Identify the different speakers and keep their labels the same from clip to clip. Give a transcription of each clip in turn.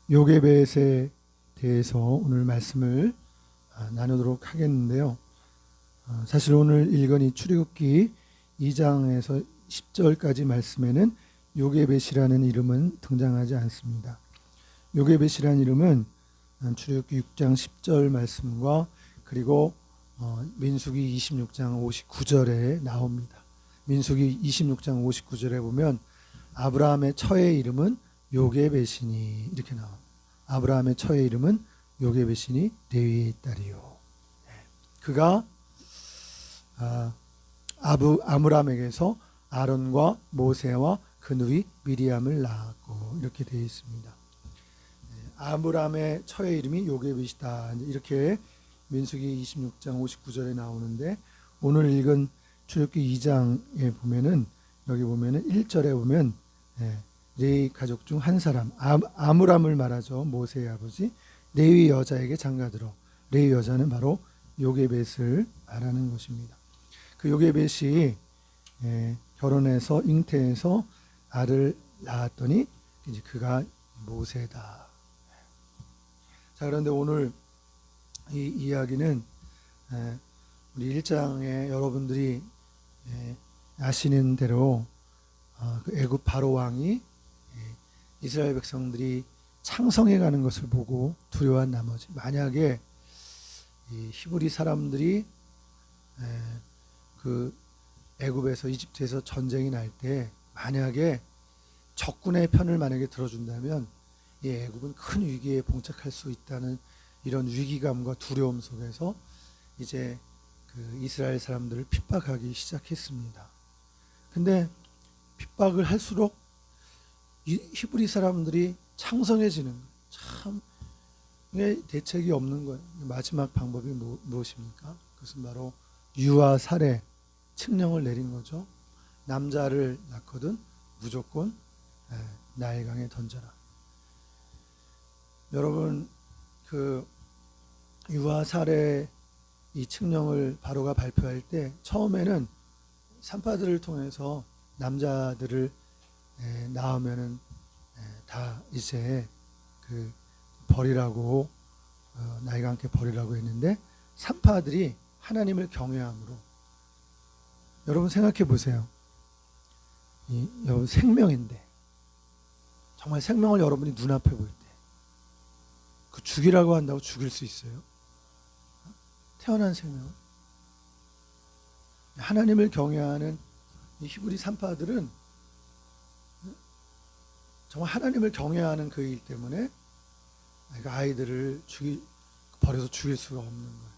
Speaker 1: 요게벳에 대해서 오늘 말씀을 나누도록 하겠는데요. 사실 오늘 읽은 이 출애굽기 2장에서 10절까지 말씀에는 요게벳이라는 이름은 등장하지 않습니다. 요게벳이라는 이름은 출애굽기 6장 10절 말씀과 그리고 민수기 26장 59절에 나옵니다. 민수기 26장 59절에 보면 아브라함의 처의 이름은 요게벳이니 이렇게 나옵니다. 아브라함의 처의 이름은 요게벳이니 레위의 딸이요. 그가 아므람에게서 아론과 모세와 그 누이 미리암을 낳았고 이렇게 되어 있습니다. 아므람의 처의 이름이 요게벳이다. 이렇게 민수기 26장 59절에 나오는데 오늘 읽은 출애굽기 2장에 보면은 여기 보면은 1절에 보면 레위 가족 중 한 사람 아므람을 말하죠. 모세의 아버지 레위 여자에게 장가들어. 레위 여자는 바로 요게벳을 말하는 것입니다. 그 요게벳이 결혼해서 잉태해서 아를 낳았더니 이제 그가 모세다. 자, 그런데 오늘 이 이야기는 우리 1장에 여러분들이 아시는 대로 그 애굽 바로 왕이 이스라엘 백성들이 창성해 가는 것을 보고 두려워한 나머지 만약에 이 히브리 사람들이 그 애굽에서 이집트에서 전쟁이 날 때 만약에 적군의 편을 만약에 들어준다면 이 애굽은 큰 위기에 봉착할 수 있다는 이런 위기감과 두려움 속에서 이제 그 이스라엘 사람들을 핍박하기 시작했습니다. 근데 핍박을 할수록 이 히브리 사람들이 창성해지는 거예요. 참 대책이 없는 거예요. 마지막 방법이 무엇입니까? 그것은 바로 유아 살해 칙령을 내린 거죠. 남자를 낳거든 무조건 나일강에 던져라. 여러분 그 유아 살해 이 칙령을 바로가 발표할 때 처음에는 산파들을 통해서 남자들을 낳으면은 다 이제 그 버리라고 나이가 함께 버리라고 했는데 산파들이 하나님을 경외함으로 여러분 생각해 보세요. 여러분 생명인데 정말 생명을 여러분이 눈앞에 볼 때 그 죽이라고 한다고 죽일 수 있어요? 태어난 생명을 하나님을 경외하는 이 히브리 산파들은 정말 하나님을 경외하는 그 일 때문에 아이들을 버려서 죽일 수가 없는 거예요.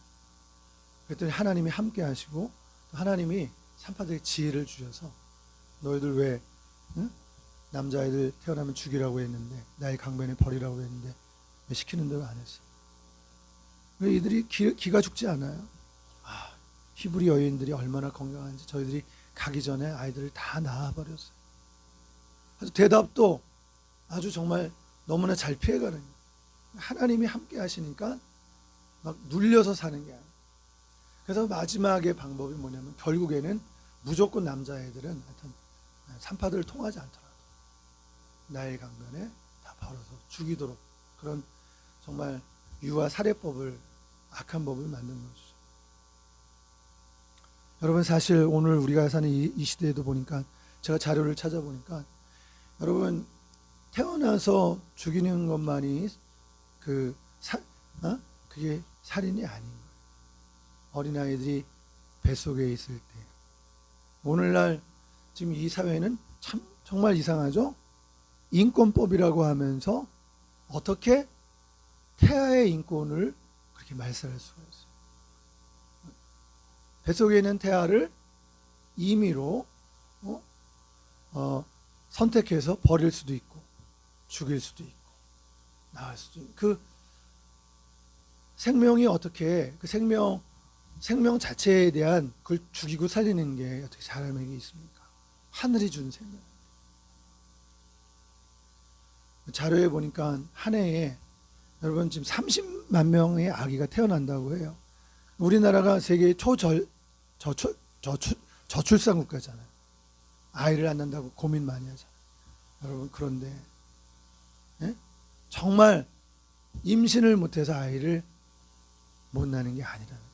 Speaker 1: 그랬더니 하나님이 함께 하시고 하나님이 산파들에게 지혜를 주셔서 너희들 왜 남자아이들 태어나면 죽이라고 했는데 나의 강변에 버리라고 했는데 왜 시키는 대로 안 했어? 왜 이들이 기가 죽지 않아요? 히브리 여인들이 얼마나 건강한지 저희들이 가기 전에 아이들을 다 낳아버렸어요. 그래서 대답도 아주 정말 너무나 잘 피해가는 거예요. 하나님이 함께 하시니까 막 눌려서 사는 게 아니에요. 그래서 마지막의 방법이 뭐냐면 결국에는 무조건 남자애들은 하여튼 산파들을 통하지 않더라도 나일 강변에 다 벌어서 죽이도록 그런 정말 유아 살해법을 악한 법을 만든 것이죠. 여러분 사실 오늘 우리가 사는 이 시대에도 보니까 제가 자료를 찾아보니까 여러분 태어나서 죽이는 것만이 그게 살인이 아닌 거예요. 어린아이들이 뱃속에 있을 때 오늘날 지금 이 사회는 참 정말 이상하죠. 인권법이라고 하면서 어떻게 태아의 인권을 그렇게 말살할 수가 있어요. 뱃속에 있는 태아를 임의로 선택해서 버릴 수도 있고 죽일 수도 있고 나을 수도 있고 그 생명이 어떻게 그 생명 자체에 대한 그걸 죽이고 살리는 게 어떻게 사람에게 있습니까? 하늘이 준 생명. 자료에 보니까 한 해에 여러분 지금 30만 명의 아기가 태어난다고 해요. 우리나라가 세계 저출산 국가잖아요. 아이를 안 낳는다고 고민 많이 하잖아요. 여러분, 그런데 예? 정말 임신을 못해서 아이를 못 낳는 게 아니라는 거예요.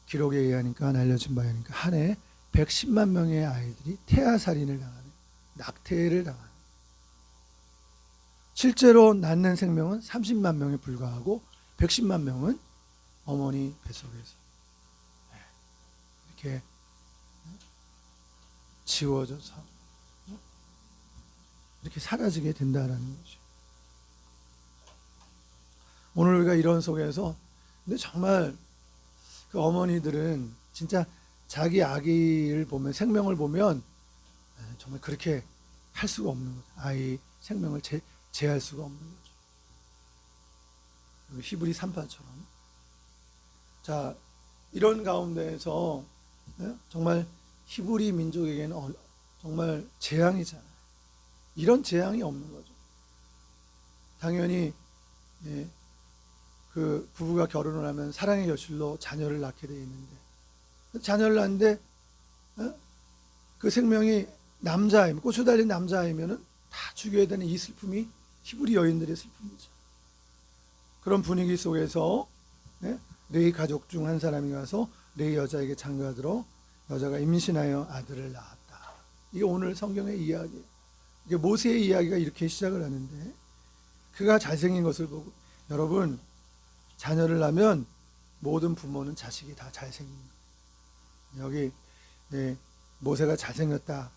Speaker 1: 기록에 의하니까, 알려진 바에 의하니까 한 해 110만 명의 아이들이 태아살인을 당하는, 낙태를 당하는, 실제로 낳는 생명은 30만 명에 불과하고 110만 명은 어머니 뱃속에서 이렇게 지워져서 이렇게 사라지게 된다라는 거죠. 오늘 우리가 이런 속에서, 근데 정말 그 어머니들은 진짜 자기 아기를 보면, 생명을 보면 정말 그렇게 할 수가 없는 거죠. 아이 생명을 제할 수가 없는 거죠. 히브리 3파처럼. 자, 이런 가운데에서 정말 히브리 민족에게는 정말 재앙이잖아요. 이런 재앙이 없는 거죠. 당연히 그 부부가 결혼을 하면 사랑의 결실로 자녀를 낳게 되어 있는데, 자녀를 낳는데 그 생명이 남자아이면, 고추 달린 남자아이면은 다 죽여야 되는 이 슬픔이 히브리 여인들의 슬픔이죠. 그런 분위기 속에서 레위 가족 중 한 사람이 가서 레위 여자에게 장가들어 여자가 임신하여 아들을 낳았다. 이게 오늘 성경의 이야기예요. 이게 모세의 이야기가 이렇게 시작을 하는데, 그가 잘생긴 것을 보고, 여러분, 자녀를 낳으면 모든 부모는 자식이 다 잘생긴 거예요. 여기 모세가 잘생겼다는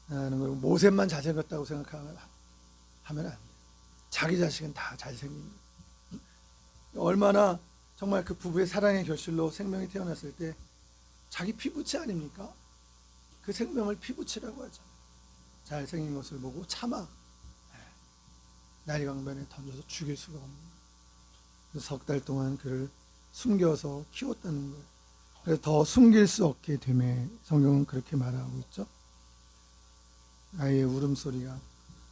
Speaker 1: 걸, 모세만 잘생겼다고 생각하면 안 돼요. 자기 자식은 다 잘생긴 거예요. 얼마나 정말 그 부부의 사랑의 결실로 생명이 태어났을 때 자기 피부치 아닙니까? 그 생명을 피부치라고 하잖아요. 잘생긴 것을 보고 차마 나일강변에 던져서 죽일 수가 없는 거예요. 석 달 동안 그를 숨겨서 키웠다는 거예요. 그래서 더 숨길 수 없게 됨에 성경은 그렇게 말하고 있죠. 아이의 울음소리가,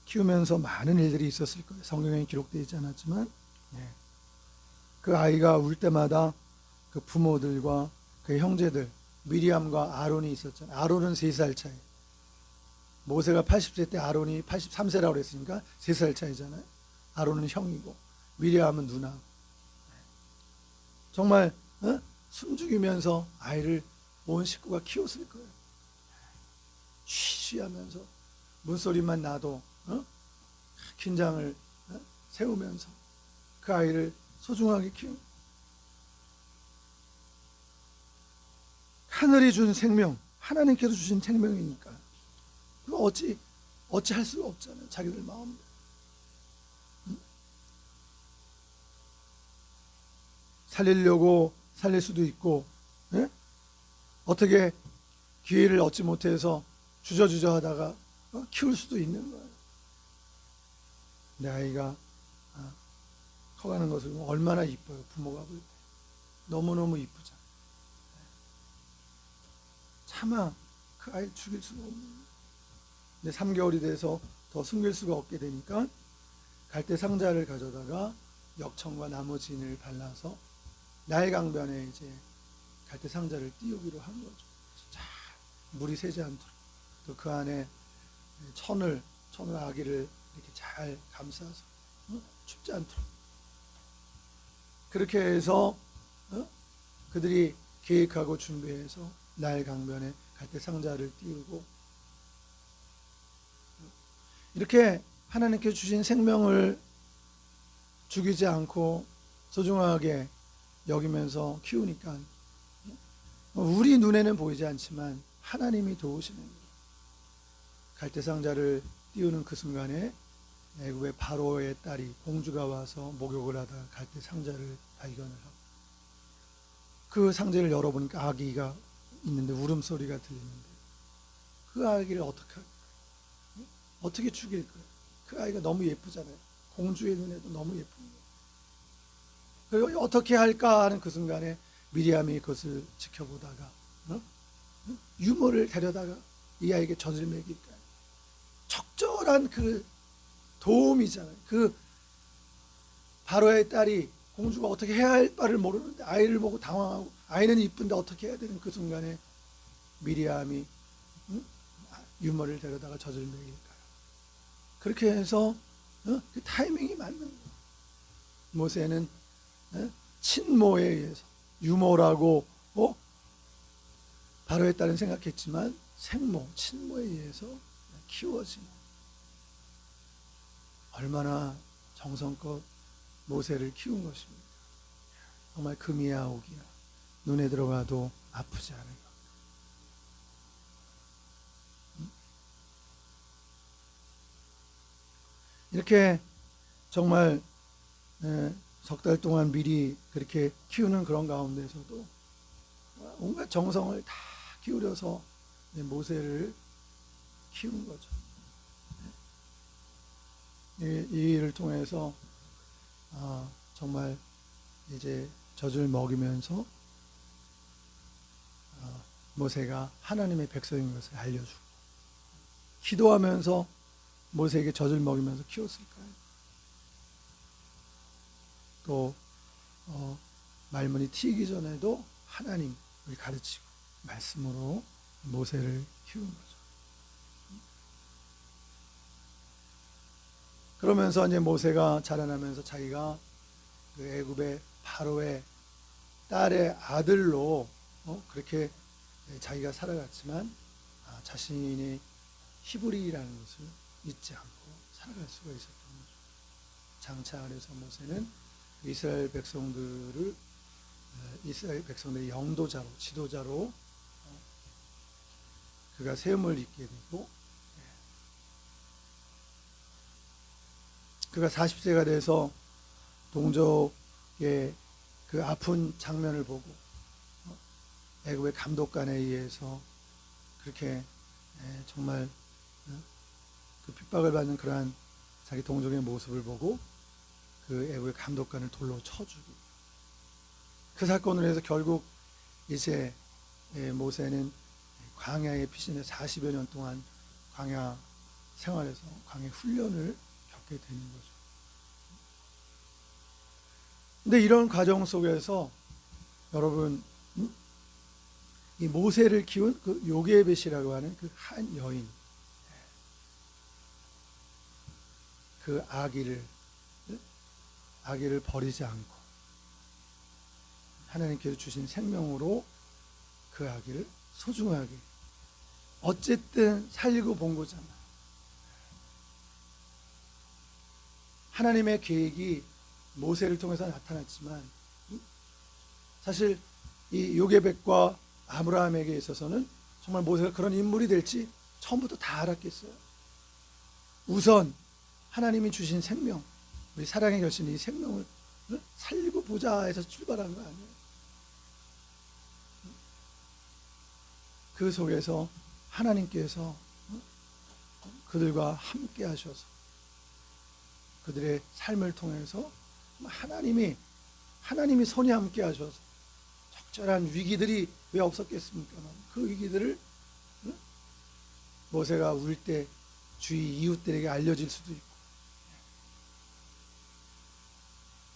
Speaker 1: 키우면서 많은 일들이 있었을 거예요. 성경에 기록되어 있지 않았지만 그 아이가 울 때마다 그 부모들과 그 형제들, 미리암과 아론이 있었잖아요. 아론은 3살 차이, 모세가 80세 때 아론이 83세라고 그랬으니까 3살 차이잖아요. 아론은 형이고 미리암은 누나. 정말 숨죽이면서 아이를 온 식구가 키웠을 거예요. 쉬쉬하면서 문소리만 나도 긴장을 세우면서 그 아이를 소중하게 키운, 하늘이 준 생명, 하나님께서 주신 생명이니까 그거 어찌 할 수가 없잖아요. 자기들 마음대로. 살리려고 살릴 수도 있고, 어떻게 기회를 얻지 못해서 주저주저 하다가 키울 수도 있는 거예요. 내 아이가 커가는 것을 보면 얼마나 이뻐요. 부모가 볼 때 너무너무 이쁘잖아요. 차마 그 아이를 죽일 수가 없는 거예요. 근데 3개월이 돼서 더 숨길 수가 없게 되니까 갈대 상자를 가져다가 역청과 나무 진을 발라서 나일강변에 이제 갈대 상자를 띄우기로 한 거죠. 자, 물이 새지 않도록, 또 그 안에 천을 아기를 이렇게 잘 감싸서 춥지 않도록, 그렇게 해서 그들이 계획하고 준비해서 나일강변에 갈대 상자를 띄우고, 이렇게 하나님께 주신 생명을 죽이지 않고 소중하게 여기면서 키우니까 우리 눈에는 보이지 않지만 하나님이 도우시는 거예요. 갈대 상자를 띄우는 그 순간에 애굽의 바로의 딸이, 공주가 와서 목욕을 하다가 갈대 상자를 발견을 하고, 그 상자를 열어보니까 아기가 있는데 울음소리가 들리는데, 그 아기를 어떻게 죽일 거예요? 그 아이가 너무 예쁘잖아요. 공주의 눈에도 너무 예쁜 거예요. 그리고 어떻게 할까 하는 그 순간에 미리암이 그것을 지켜보다가 유모를 데려다가 이 아이에게 젖을 먹일까요? 적절한 그 도움이잖아요. 그 바로의 딸이, 공주가 어떻게 해야 할 바를 모르는데 아이를 보고 당황하고, 아이는 이쁜데 어떻게 해야 되는 그 순간에 미리암이 유모를 데려다가 젖을 먹일까요? 그렇게 해서 그 타이밍이 맞는 거예요. 모세는 친모에 의해서 유모라고 바로에 따른 생각했지만 생모, 친모에 의해서 키워진 얼마나 정성껏 모세를 키운 것입니다. 정말 금이야 옥이야 눈에 들어가도 아프지 않은 것. 이렇게 정말 석 달 동안 미리 그렇게 키우는 그런 가운데서도 온갖 정성을 다 기울여서 모세를 키운 거죠. 이 일을 통해서 정말 이제 젖을 먹이면서 모세가 하나님의 백성인 것을 알려주고, 기도하면서 모세에게 젖을 먹이면서 키웠을까요? 또 말문이 튀기 전에도 하나님을 가르치고 말씀으로 모세를 키운 거죠. 그러면서 이제 모세가 자라나면서 자기가 그 애굽의 바로의 딸의 아들로 그렇게 자기가 살아갔지만 자신이 히브리라는 것을 잊지 않고 살아갈 수가 있었던 거죠. 장차 그래서 모세는 이스라엘 백성들의 영도자로, 지도자로 그가 세움을 입게 되고, 그가 40세가 돼서 동족의 그 아픈 장면을 보고 애굽의 감독관에 의해서 그렇게 정말 그 핍박을 받는 그러한 자기 동족의 모습을 보고 그 애굽의 감독관을 돌로 쳐주고, 그 사건으로 해서 결국 이제 모세는 광야에 피신해 40여 년 동안 광야 생활에서 광야 훈련을 겪게 되는 거죠. 근데 이런 과정 속에서 여러분, 이 모세를 키운 그 요게벳이라고 하는 그 한 여인, 그 아기를 버리지 않고 하나님께서 주신 생명으로 그 아기를 소중하게 어쨌든 살리고 본 거잖아. 하나님의 계획이 모세를 통해서 나타났지만 사실 이 요게벳과 아브라함에게 있어서는 정말 모세가 그런 인물이 될지 처음부터 다 알았겠어요. 우선 하나님이 주신 생명, 우리 사랑의 결신 이 생명을 살리고 보자 해서 출발한 거 아니에요. 그 속에서 하나님께서 그들과 함께 하셔서 그들의 삶을 통해서 하나님이 손이 함께 하셔서 적절한 위기들이 왜 없었겠습니까? 그 위기들을 모세가 울 때 주위 이웃들에게 알려질 수도 있고,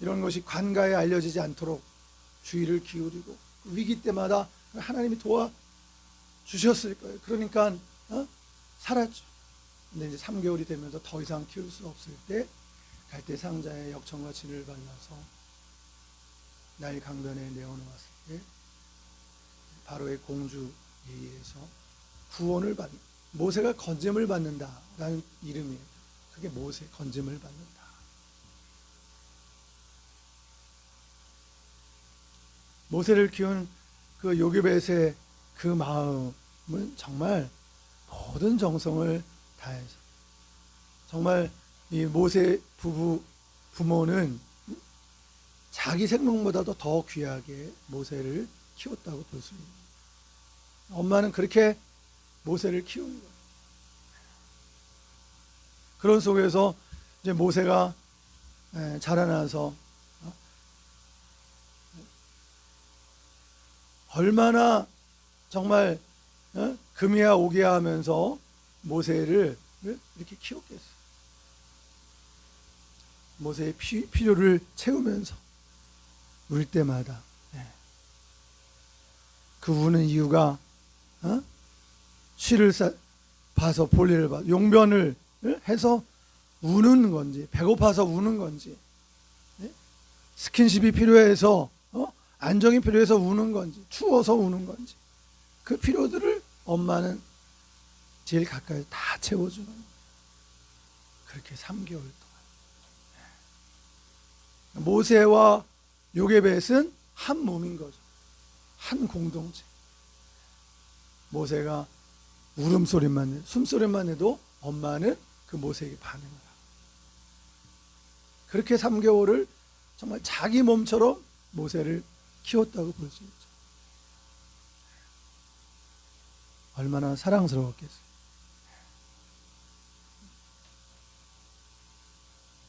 Speaker 1: 이런 것이 관가에 알려지지 않도록 주의를 기울이고 위기 때마다 하나님이 도와주셨을 거예요. 그러니까 살았죠. 근데 이제 3개월이 되면서 더 이상 키울 수 없을 때 갈대 상자에 역청과 진을 발라서 나일 강변에 내어놓았을 때 바로의 공주에 의해서 구원을 받는, 모세가 건짐을 받는다라는 이름이에요. 그게 모세, 건짐을 받는다. 모세를 키운 그 요게벳의 그 마음은 정말 모든 정성을 다해서, 정말 이 모세 부모는 자기 생명보다도 더 귀하게 모세를 키웠다고 볼 수 있습니다. 엄마는 그렇게 모세를 키운 거예요. 그런 속에서 이제 모세가 자라나서 얼마나 정말 금이야 오기야 하면서 모세를 이렇게 키웠겠어요. 모세의 필요를 채우면서 울 때마다 그 우는 이유가 쉬를 봐서 볼일을 봐 용변을 해서 우는 건지, 배고파서 우는 건지, 스킨십이 필요해서 안정이 필요해서 우는 건지, 추워서 우는 건지, 그 필요들을 엄마는 제일 가까이 다 채워주는 거예요. 그렇게 3개월 동안. 모세와 요게벳은 한 몸인 거죠. 한 공동체. 모세가 울음소리만 내도, 숨소리만 내도 엄마는 그 모세에게 반응을 하고, 그렇게 3개월을 정말 자기 몸처럼 모세를 키웠다고 볼 수 있죠. 얼마나 사랑스러웠겠어요.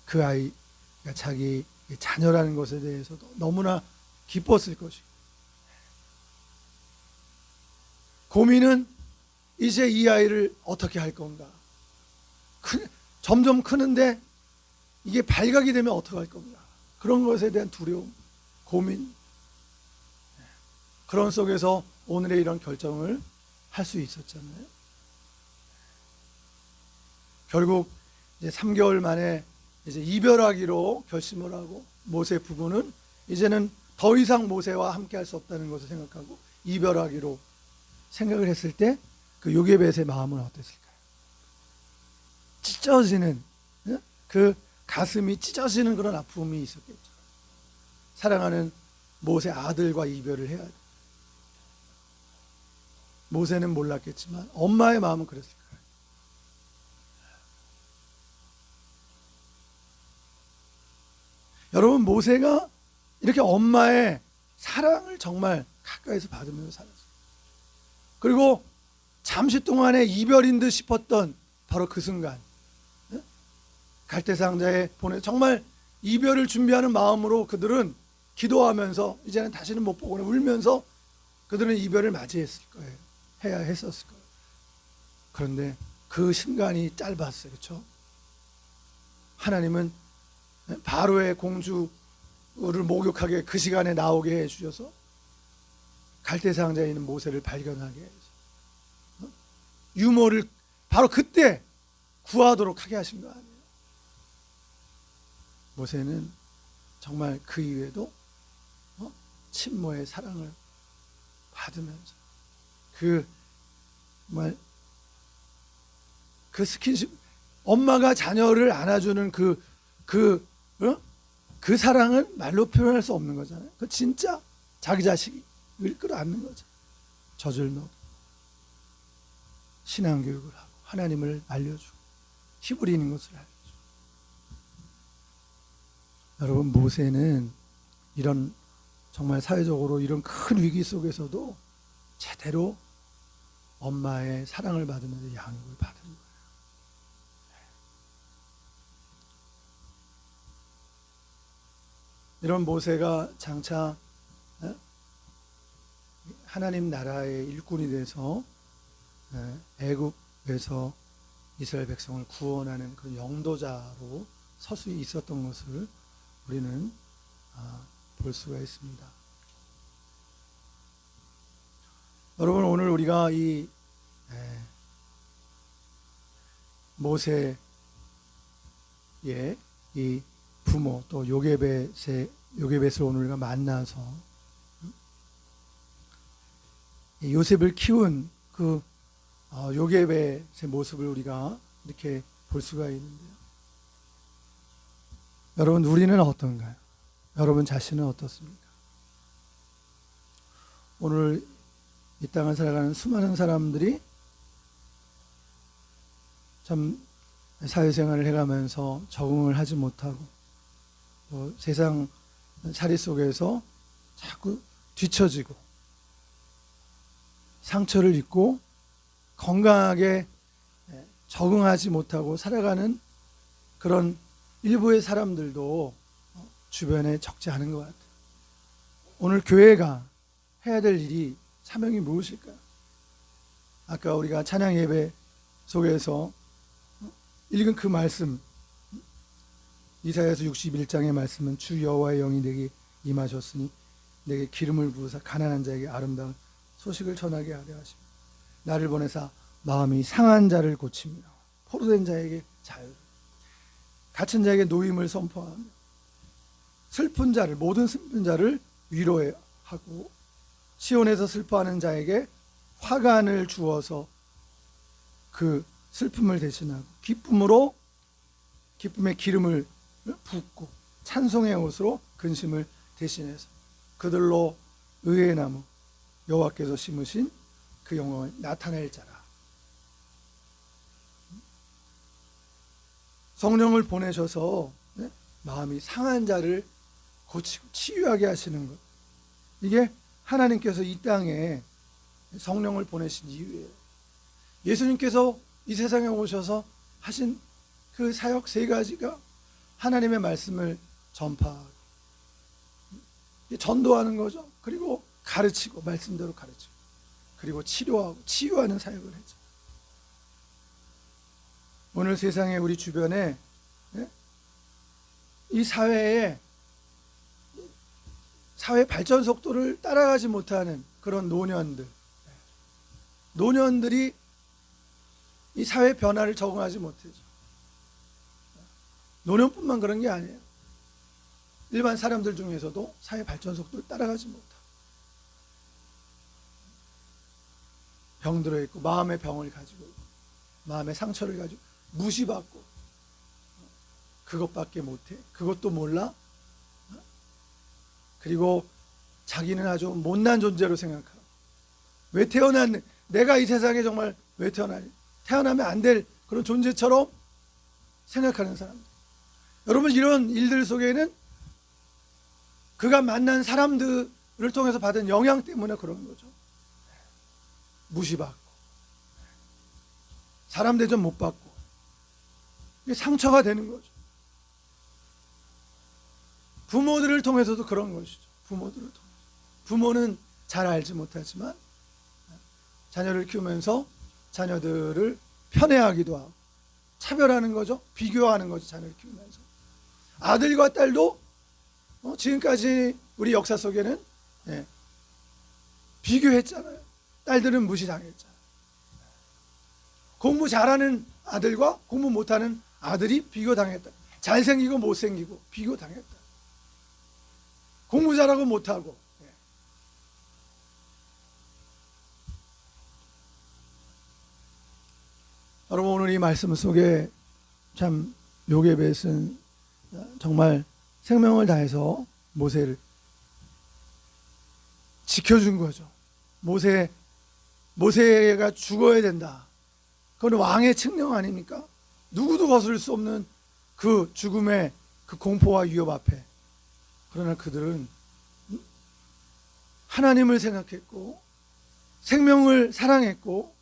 Speaker 1: 그 아이가 자기 자녀라는 것에 대해서도 너무나 기뻤을 것이고, 고민은 이제 이 아이를 어떻게 할 건가, 점점 크는데 이게 발각이 되면 어떻게 할 건가, 그런 것에 대한 두려움, 고민, 그런 속에서 오늘의 이런 결정을 할 수 있었잖아요. 결국 이제 3개월 만에 이제 이별하기로 결심을 하고, 모세 부부는 이제는 더 이상 모세와 함께 할 수 없다는 것을 생각하고 이별하기로 생각을 했을 때, 그 요게벳의 마음은 어땠을까요? 찢어지는, 그 가슴이 찢어지는 그런 아픔이 있었겠죠. 사랑하는 모세 아들과 이별을 해야 돼. 모세는 몰랐겠지만 엄마의 마음은 그랬을 거예요. 여러분, 모세가 이렇게 엄마의 사랑을 정말 가까이서 받으면서 살았어요. 그리고 잠시 동안의 이별인 듯 싶었던 바로 그 순간, 갈대상자에 보내 정말 이별을 준비하는 마음으로 그들은 기도하면서 이제는 다시는 못 보거나 울면서 그들은 이별을 맞이했을 거예요. 해야 했었을 거예요. 그런데 그 순간이 짧았어요. 그렇죠? 하나님은 바로의 공주를 목욕하게 그 시간에 나오게 해주셔서 갈대상자에 있는 모세를 발견하게 해서 유모를 바로 그때 구하도록 하게 하신 거 아니에요. 모세는 정말 그 이후에도 친모의 사랑을 받으면서 정말 그 스킨십, 엄마가 자녀를 안아주는 그 사랑은 말로 표현할 수 없는 거잖아요. 그 진짜 자기 자식을 끌어안는 거죠. 젖을 넣고 신앙교육을 하고 하나님을 알려주고 히브리인인 것을 알려주고. 여러분, 모세는 이런 정말 사회적으로 이런 큰 위기 속에서도 제대로 엄마의 사랑을 받으면서 양육을 받은 거예요. 이런 모세가 장차 하나님 나라의 일꾼이 돼서 애굽에서 이스라엘 백성을 구원하는 그 영도자로 설 수 있었던 것을 우리는 볼 수가 있습니다. 여러분, 오늘 우리가 이 모세의 이 부모 또 요게벳을 오늘 우리가 만나서 요셉을 키운 그 요게벳의 모습을 우리가 이렇게 볼 수가 있는데요. 여러분, 우리는 어떤가요? 여러분 자신은 어떻습니까? 오늘 이 땅을 살아가는 수많은 사람들이 참 사회생활을 해가면서 적응을 하지 못하고 또 세상 살이 속에서 자꾸 뒤처지고 상처를 입고 건강하게 적응하지 못하고 살아가는 그런 일부의 사람들도 주변에 적지 않은 것 같아요. 오늘 교회가 해야 될 일이, 사명이 무엇일까요? 아까 우리가 찬양 예배 속에서 읽은 그 말씀, 이사야서 61장의 말씀은 주 여호와의 영이 내게 임하셨으니 내게 기름을 부으사 가난한 자에게 아름다운 소식을 전하게 하려 하시며 나를 보내사 마음이 상한 자를 고치며 포로된 자에게 자유를. 갇힌 자에게 노임을 선포하며 슬픈 자를, 모든 슬픈 자를 위로하고 시온에서 슬퍼하는 자에게 화관을 주어서 그 슬픔을 대신하고 기쁨의 기름을 붓고 찬송의 옷으로 근심을 대신해서 그들로 의의 나무 여호와께서 심으신 그 영광을 나타낼 자라. 성령을 보내셔서 마음이 상한 자를 고치고 치유하게 하시는 것, 이게 하나님께서 이 땅에 성령을 보내신 이유예요. 예수님께서 이 세상에 오셔서 하신 그 사역 세 가지가 하나님의 말씀을 전파하고 전도하는 거죠. 그리고 가르치고, 말씀대로 가르치고, 그리고 치료하고 치유하는 사역을 했죠. 오늘 세상에 우리 주변에 이 사회 발전 속도를 따라가지 못하는 그런 노년들이 이 사회 변화를 적응하지 못하죠. 노년뿐만 그런 게 아니에요. 일반 사람들 중에서도 사회 발전 속도를 따라가지 못하고 병들어 있고, 마음의 병을 가지고 있고, 마음의 상처를 가지고 무시받고, 그것밖에 못해, 그것도 몰라, 그리고 자기는 아주 못난 존재로 생각하고, 왜 태어났네, 내가 이 세상에 정말 왜 태어나니, 태어나면 안 될 그런 존재처럼 생각하는 사람들. 여러분, 이런 일들 속에는 그가 만난 사람들을 통해서 받은 영향 때문에 그런 거죠. 무시받고, 사람 대접 못 받고, 이게 상처가 되는 거죠. 부모들을 통해서도 그런 것이죠. 부모들을 통해서. 부모는 잘 알지 못하지만 자녀를 키우면서 자녀들을 편애하기도 하고 차별하는 거죠. 비교하는 거죠. 자녀를 키우면서. 아들과 딸도 지금까지 우리 역사 속에는 비교했잖아요. 딸들은 무시당했잖아요. 공부 잘하는 아들과 공부 못하는 아들이 비교당했다. 잘생기고 못생기고 비교당했다. 공부 잘하고 못하고. 여러분, 오늘 이 말씀 속에 참 요게벳은 정말 생명을 다해서 모세를 지켜준 거죠. 모세가 죽어야 된다. 그건 왕의 칙령 아닙니까? 누구도 거스를 수 없는 그 죽음의 그 공포와 위협 앞에, 그러나 그들은 하나님을 생각했고 생명을 사랑했고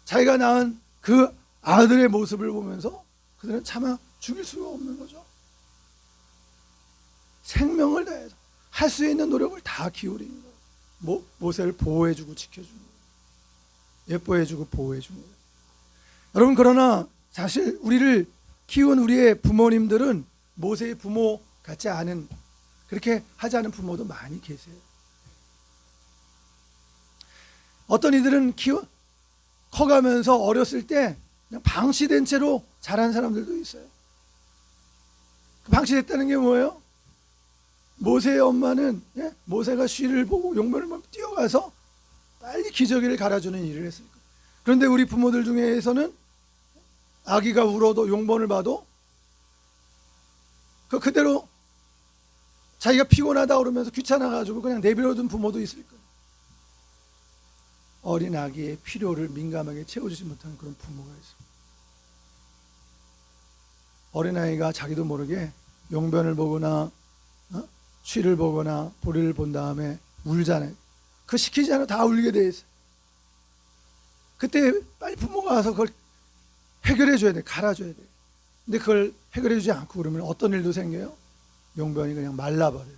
Speaker 1: 자기가 낳은 그 아들의 모습을 보면서 그들은 차마 죽일 수가 없는 거죠. 생명을 다해서 할 수 있는 노력을 다 기울인 거예요. 모세를 보호해주고 지켜주는 거예요. 예뻐해주고 보호해주는 거예요. 여러분, 그러나 사실 우리를 키운 우리의 부모님들은 모세의 부모 같지 않은, 그렇게 하지 않은 부모도 많이 계세요. 어떤 이들은 커가면서 어렸을 때 그냥 방치된 채로 자란 사람들도 있어요. 방치됐다는 게 뭐예요? 모세의 엄마는 모세가 쉬를 보고 용변을 보고 뛰어가서 빨리 기저귀를 갈아주는 일을 했을 거예요. 그런데 우리 부모들 중에서는 아기가 울어도 용변을 봐도 그대로 자기가 피곤하다 그러면서 귀찮아가지고 그냥 내버려둔 부모도 있을 거예요. 어린 아기의 필요를 민감하게 채워주지 못하는 그런 부모가 있어요. 어린아이가 자기도 모르게 용변을 보거나 쉬를 보거나 보리를 본 다음에 울잖아요. 그 시키지 않아도 다 울게 돼 있어요. 그때 빨리 부모가 와서 그걸 해결해 줘야 돼. 갈아줘야 돼. 근데 그걸 해결해 주지 않고 그러면 어떤 일도 생겨요? 용변이 그냥 말라버려요.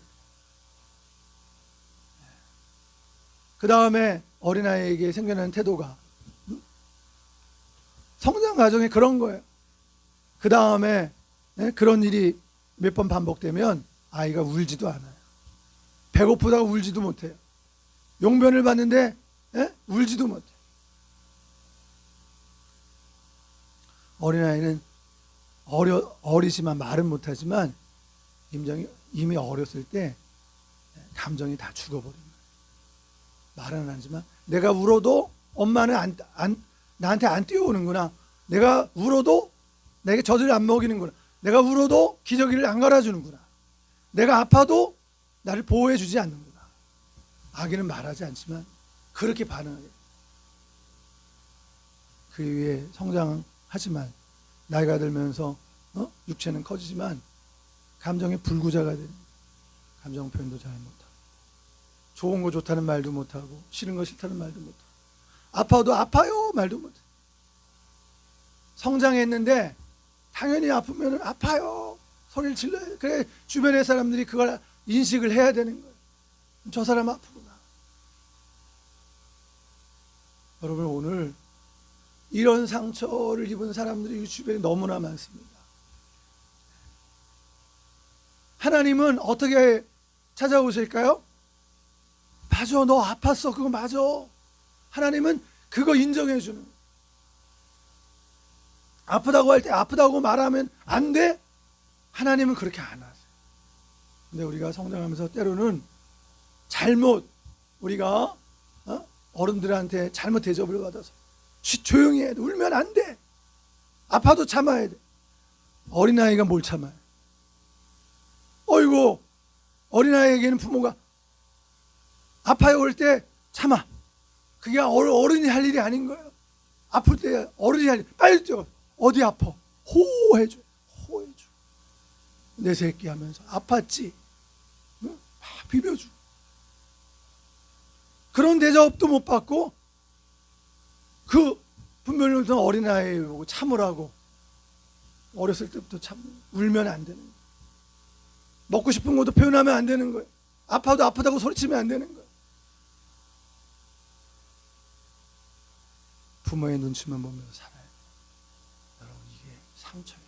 Speaker 1: 그 다음에 어린아이에게 생겨나는 태도가, 성장 과정에 그런 거예요. 그 다음에 그런 일이 몇 번 반복되면 아이가 울지도 않아요. 배고프다고 울지도 못해요. 용변을 봤는데 울지도 못해요. 어린아이는 어리지만 말은 못하지만 이미 어렸을 때 감정이 다 죽어버린 거예요. 말은 안 하지만 내가 울어도 엄마는 나한테 안 뛰어오는구나. 내가 울어도 내게 젖을 안 먹이는구나. 내가 울어도 기저귀를 안 갈아주는구나. 내가 아파도 나를 보호해 주지 않는구나. 아기는 말하지 않지만 그렇게 반응해요. 그 위에 성장하지만 나이가 들면서 육체는 커지지만 감정의 불구자가 되는, 감정 표현도 잘 못하고, 좋은 거 좋다는 말도 못하고, 싫은 거 싫다는 말도 못하고, 아파도 아파요 말도 못해. 성장했는데 당연히 아프면 아파요 소리를 질러요. 그래 주변의 사람들이 그걸 인식을 해야 되는 거예요. 저 사람 아프구나. 여러분, 오늘 이런 상처를 입은 사람들이 주변에 너무나 많습니다. 하나님은 어떻게 찾아오실까요? 맞아, 너 아팠어, 그거 맞아. 하나님은 그거 인정해 주는 거예요. 아프다고 할 때 아프다고 말하면 안 돼? 하나님은 그렇게 안 하세요. 근데 우리가 성장하면서 때로는 우리가 어른들한테 잘못 대접을 받아서 조용히 해야 돼. 울면 안 돼. 아파도 참아야 돼. 어린아이가 뭘 참아요? 어이구, 어린아이에게는 부모가 아파요 올 때 참아. 그게 어른이 할 일이 아닌 거예요. 아플 때 어른이 할 일. 빨리 뛰어. 어디 아파? 호해줘. 호해줘. 내 새끼 하면서 아팠지? 응? 막 비벼줘. 그런 대접도 못 받고 분명히 어린아이 보고 참으라고 어렸을 때부터 울면 안 되는 거예요. 먹고 싶은 것도 표현하면 안 되는 거예요. 아파도 아프다고 소리치면 안 되는 거예요. 부모의 눈치만 보면서 살아야 돼요. 여러분, 이게 상처예요.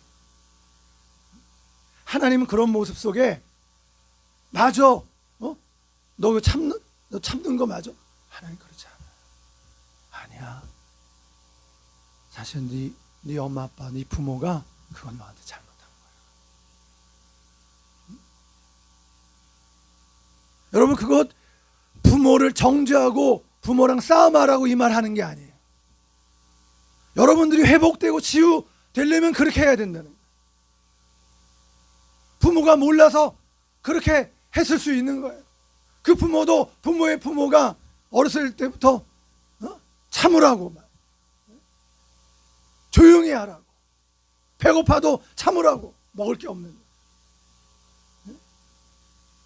Speaker 1: 하나님은 그런 모습 속에 맞아. 너 참는 거 맞아? 하나님 그렇지 않아. 아니야. 사실 네 엄마 아빠 네 부모가 그건 너한테 잘못한 거야. 여러분, 그것 부모를 정죄하고 부모랑 싸움하라고 이 말 하는 게 아니에요. 여러분들이 회복되고 치유되려면 그렇게 해야 된다는 거예요. 부모가 몰라서 그렇게 했을 수 있는 거예요. 그 부모도 부모의 부모가 어렸을 때부터 참으라고, 조용히 하라고, 배고파도 참으라고, 먹을 게 없는데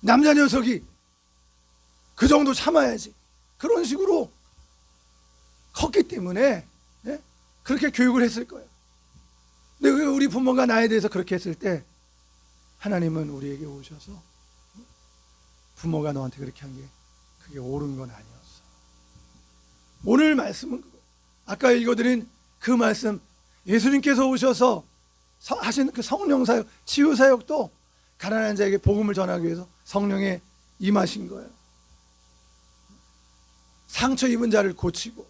Speaker 1: 남자 녀석이 그 정도 참아야지, 그런 식으로 컸기 때문에 그렇게 교육을 했을 거예요. 근데 우리 부모가 나에 대해서 그렇게 했을 때 하나님은 우리에게 오셔서 부모가 너한테 그렇게 한 게 그게 옳은 건 아니었어. 오늘 말씀은 아까 읽어드린 그 말씀, 예수님께서 오셔서 하신 그 성령 사역, 치유 사역도 가난한 자에게 복음을 전하기 위해서 성령에 임하신 거예요. 상처 입은 자를 고치고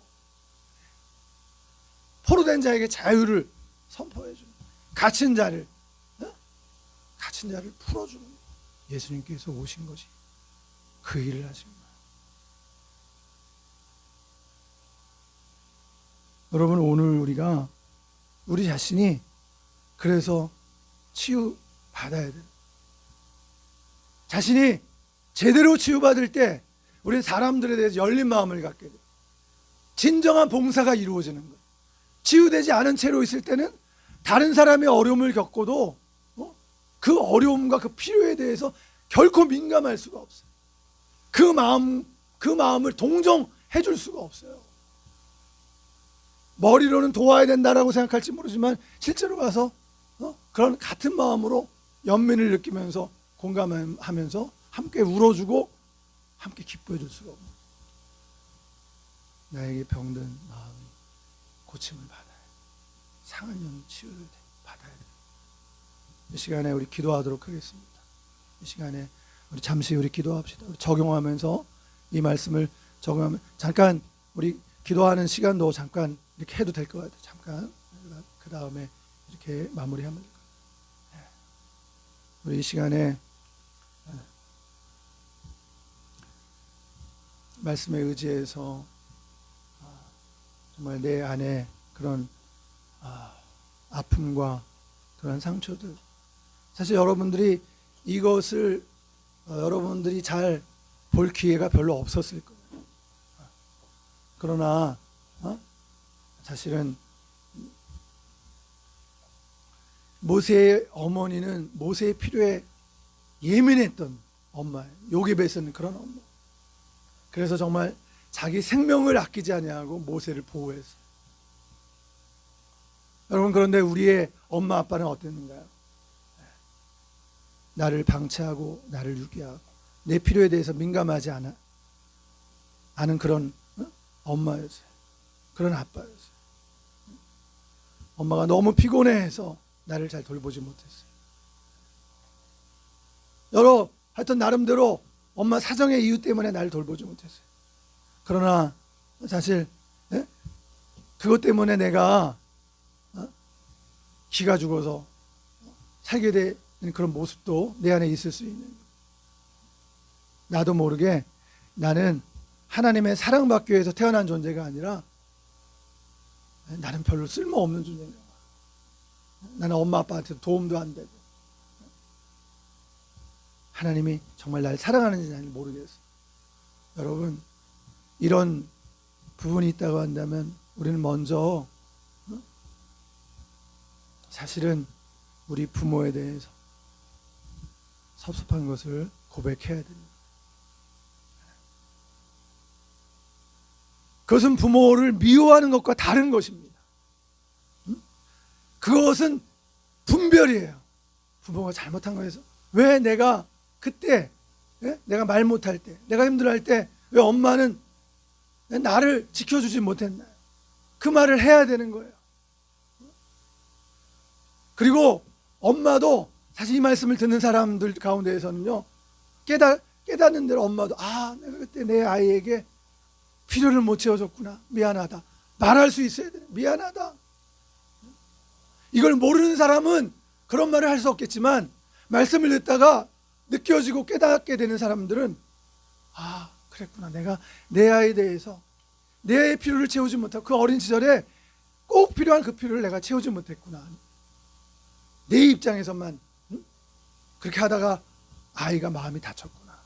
Speaker 1: 포로된 자에게 자유를 선포해 주는, 갇힌 자를 풀어주는 예수님께서 오신 것이 그 일을 하신 거예요. 여러분, 오늘 우리 자신이 그래서 치유받아야 돼요. 자신이 제대로 치유받을 때 우리는 사람들에 대해서 열린 마음을 갖게 돼요. 진정한 봉사가 이루어지는 거예요. 치유되지 않은 채로 있을 때는 다른 사람의 어려움을 겪고도 그 어려움과 그 필요에 대해서 결코 민감할 수가 없어요. 그 마음을 동정해 줄 수가 없어요. 머리로는 도와야 된다라고 생각할지 모르지만 실제로 가서 그런 같은 마음으로 연민을 느끼면서 공감하면서 함께 울어주고 함께 기뻐해 줄 수가 없는, 나에게 병든 마음이 고침을 받아야 돼. 상한 영이 치유를 받아야 돼. 이 시간에 우리 기도하도록 하겠습니다. 이 시간에 우리 잠시 기도합시다. 우리 적용하면서 이 말씀을 적용하면 잠깐 우리 기도하는 시간도 잠깐 이렇게 해도 될 것 같아요. 잠깐. 그 다음에 이렇게 마무리하면 될 것 같아요. 우리 이 시간에 말씀에 의지해서 정말 내 안에 그런 아픔과 그런 상처들, 사실 여러분들이 이것을 여러분들이 잘 볼 기회가 별로 없었을 거예요. 그러나 사실은 모세의 어머니는 모세의 필요에 예민했던 엄마예요. 요셉에서는 그런 엄마. 그래서 정말 자기 생명을 아끼지 아니하고 모세를 보호했어요. 여러분, 그런데 우리의 엄마 아빠는 어땠는가요? 나를 방치하고 나를 유기하고 내 필요에 대해서 민감하지 않은 그런 엄마였어요. 그런 아빠였어요. 엄마가 너무 피곤해해서 나를 잘 돌보지 못했어요. 하여튼 나름대로 엄마 사정의 이유 때문에 나를 돌보지 못했어요. 그러나 사실 그것 때문에 내가 기가 죽어서 살게 되는 그런 모습도 내 안에 있을 수 있는 거예요. 나도 모르게 나는 하나님의 사랑받기 위해서 태어난 존재가 아니라 나는 별로 쓸모없는 존재인가 봐. 나는 엄마 아빠한테 도움도 안 되고 하나님이 정말 날 사랑하는지 나는 모르겠어. 여러분, 이런 부분이 있다고 한다면 우리는 먼저 사실은 우리 부모에 대해서 섭섭한 것을 고백해야 됩니다. 그것은 부모를 미워하는 것과 다른 것입니다. 그것은 분별이에요. 부모가 잘못한 거에서 왜 내가 그때 내가 말 못할 때, 내가 힘들어할 때 왜 엄마는 나를 지켜주지 못했나요? 그 말을 해야 되는 거예요. 그리고 엄마도 사실 이 말씀을 듣는 사람들 가운데에서는요, 깨닫는 대로 엄마도 내가 그때 내 아이에게 필요를 못 채워줬구나, 미안하다, 말할 수 있어야 돼. 미안하다. 이걸 모르는 사람은 그런 말을 할 수 없겠지만 말씀을 듣다가 느껴지고 깨닫게 되는 사람들은 그랬구나, 내가 내 아이에 대해서 내 아이의 필요를 채우지 못하고 그 어린 시절에 꼭 필요한 그 필요를 내가 채우지 못했구나. 내 입장에서만 그렇게 하다가 아이가 마음이 다쳤구나.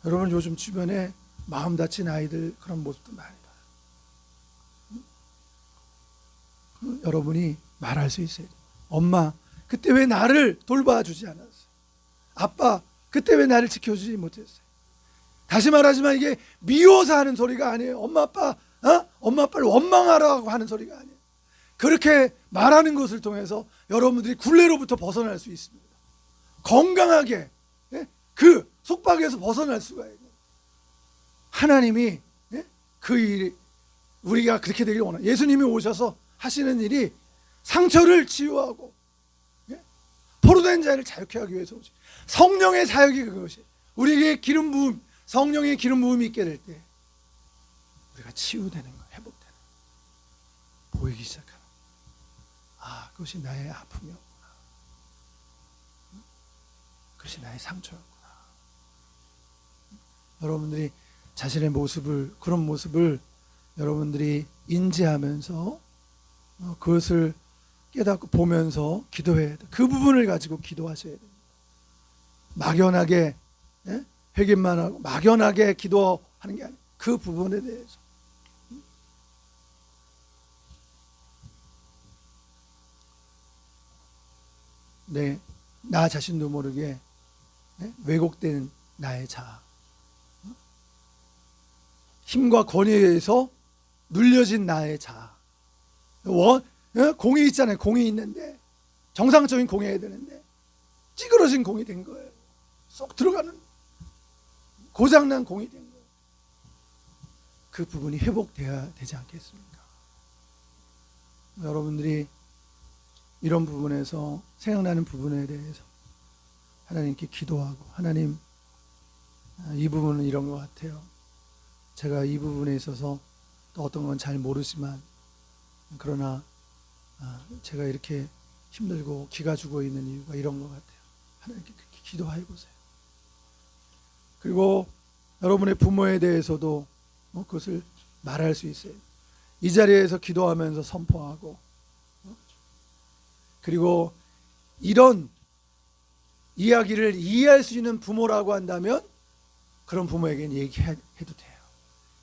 Speaker 1: 여러분, 요즘 주변에 마음 다친 아이들 그런 모습도 많이 봐요. 여러분이 말할 수 있어야 돼요. 엄마, 그때 왜 나를 돌봐주지 않았어? 아빠, 그때 왜 나를 지켜주지 못했어요? 다시 말하지만 이게 미워서 하는 소리가 아니에요. 엄마 아빠를 원망하라고 하는 소리가 아니에요. 그렇게 말하는 것을 통해서 여러분들이 굴레로부터 벗어날 수 있습니다. 건강하게 그 속박에서 벗어날 수가 있어요. 하나님이 그 일이 우리가 그렇게 되길 원해요. 예수님이 오셔서 하시는 일이 상처를 치유하고 포로된 자를 자유케 하기 위해서 오지. 성령의 사역이 그것이 우리에게 기름 부음, 성령의 기름 부음이 있게 될 때 우리가 치유되는 거, 회복되는 거 보이기 시작하는 거. 그것이 나의 아픔이었구나. 그것이 나의 상처였구나. 여러분들이 자신의 모습을, 그런 모습을 여러분들이 인지하면서 그것을 깨닫고 보면서 기도해야 돼. 그 부분을 가지고 기도하셔야 됩니다. 막연하게 회개만 하고 막연하게 기도하는 게 아니에요. 그 부분에 대해서 나 자신도 모르게 왜곡된 나의 자아, 힘과 권위에 의해서 눌려진 나의 자아. 공이 있잖아요. 공이 있는데 정상적인 공이어야 되는데 찌그러진 공이 된 거예요. 쏙 들어가는 고장난 공이 된 거예요. 그 부분이 회복돼야 되지 않겠습니까? 여러분들이 이런 부분에서 생각나는 부분에 대해서 하나님께 기도하고, 하나님, 이 부분은 이런 것 같아요. 제가 이 부분에 있어서 또 어떤 건 잘 모르지만 그러나 제가 이렇게 힘들고 기가 죽어 있는 이유가 이런 것 같아요. 하나님께 그렇게 기도해 보세요. 그리고 여러분의 부모에 대해서도 그것을 말할 수 있어요. 이 자리에서 기도하면서 선포하고, 그리고 이런 이야기를 이해할 수 있는 부모라고 한다면 그런 부모에게는 얘기해도 돼요.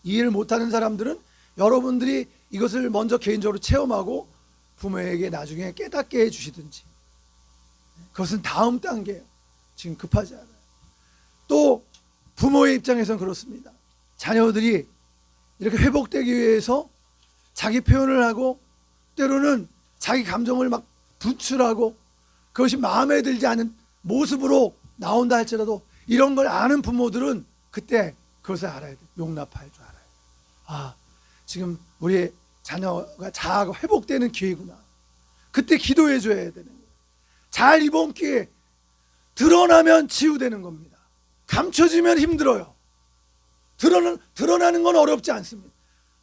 Speaker 1: 이해를 못하는 사람들은 여러분들이 이것을 먼저 개인적으로 체험하고 부모에게 나중에 깨닫게 해주시든지, 그것은 다음 단계예요. 지금 급하지 않아요. 또 부모의 입장에서는 그렇습니다. 자녀들이 이렇게 회복되기 위해서 자기 표현을 하고 때로는 자기 감정을 막 분출하고 그것이 마음에 들지 않은 모습으로 나온다 할지라도 이런 걸 아는 부모들은 그때 그것을 알아야 돼요. 용납할 줄 알아요. 아, 지금 우리 자녀가 자아가 회복되는 기회구나. 그때 기도해 줘야 되는 거예요. 잘 이번 기회에 드러나면 치유되는 겁니다. 감춰지면 힘들어요. 드러나는 건 어렵지 않습니다.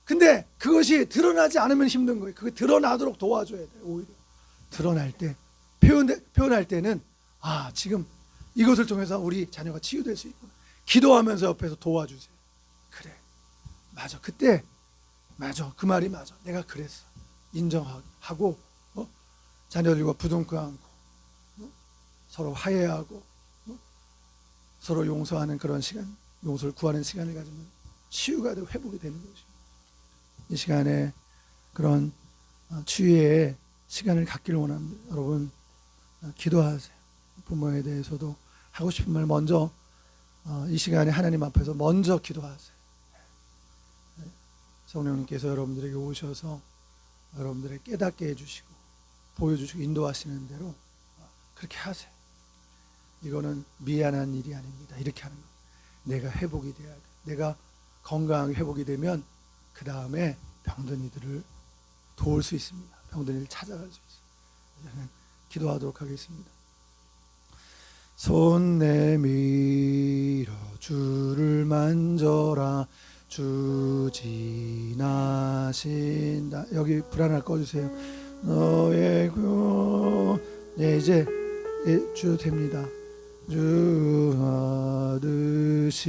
Speaker 1: 근데 그것이 드러나지 않으면 힘든 거예요. 그게 드러나도록 도와줘야 돼요. 오히려 드러날 때, 표현할 때는 아, 지금 이것을 통해서 우리 자녀가 치유될 수 있구나. 기도하면서 옆에서 도와주세요. 그래, 맞아, 그때 맞아, 그 말이 맞아, 내가 그랬어, 인정하고 자녀들과 부둥켜 안고 서로 화해하고 서로 용서하는 그런 시간, 용서를 구하는 시간을 가지면 치유가 되고 회복이 되는 것입니다. 이 시간에 그런 치유의 시간을 갖기를 원합니다. 여러분, 기도하세요. 부모에 대해서도 하고 싶은 말 먼저 이 시간에 하나님 앞에서 먼저 기도하세요. 성령님께서 여러분들에게 오셔서 여러분들을 깨닫게 해주시고 보여주시고 인도하시는 대로 그렇게 하세요. 이거는 미안한 일이 아닙니다. 이렇게 하는 거예요. 내가 회복이 돼야 돼. 내가 건강하게 회복이 되면 그 다음에 병든 이들을 도울 수 있습니다. 병든 이를 찾아갈 수 있습니다. 저는 기도하도록 하겠습니다. 손 내밀어 주를 만져라. 주 지나신다. 여기 불 하나 꺼주세요. 너의 네, 이제 주 됩니다. 주 하듯이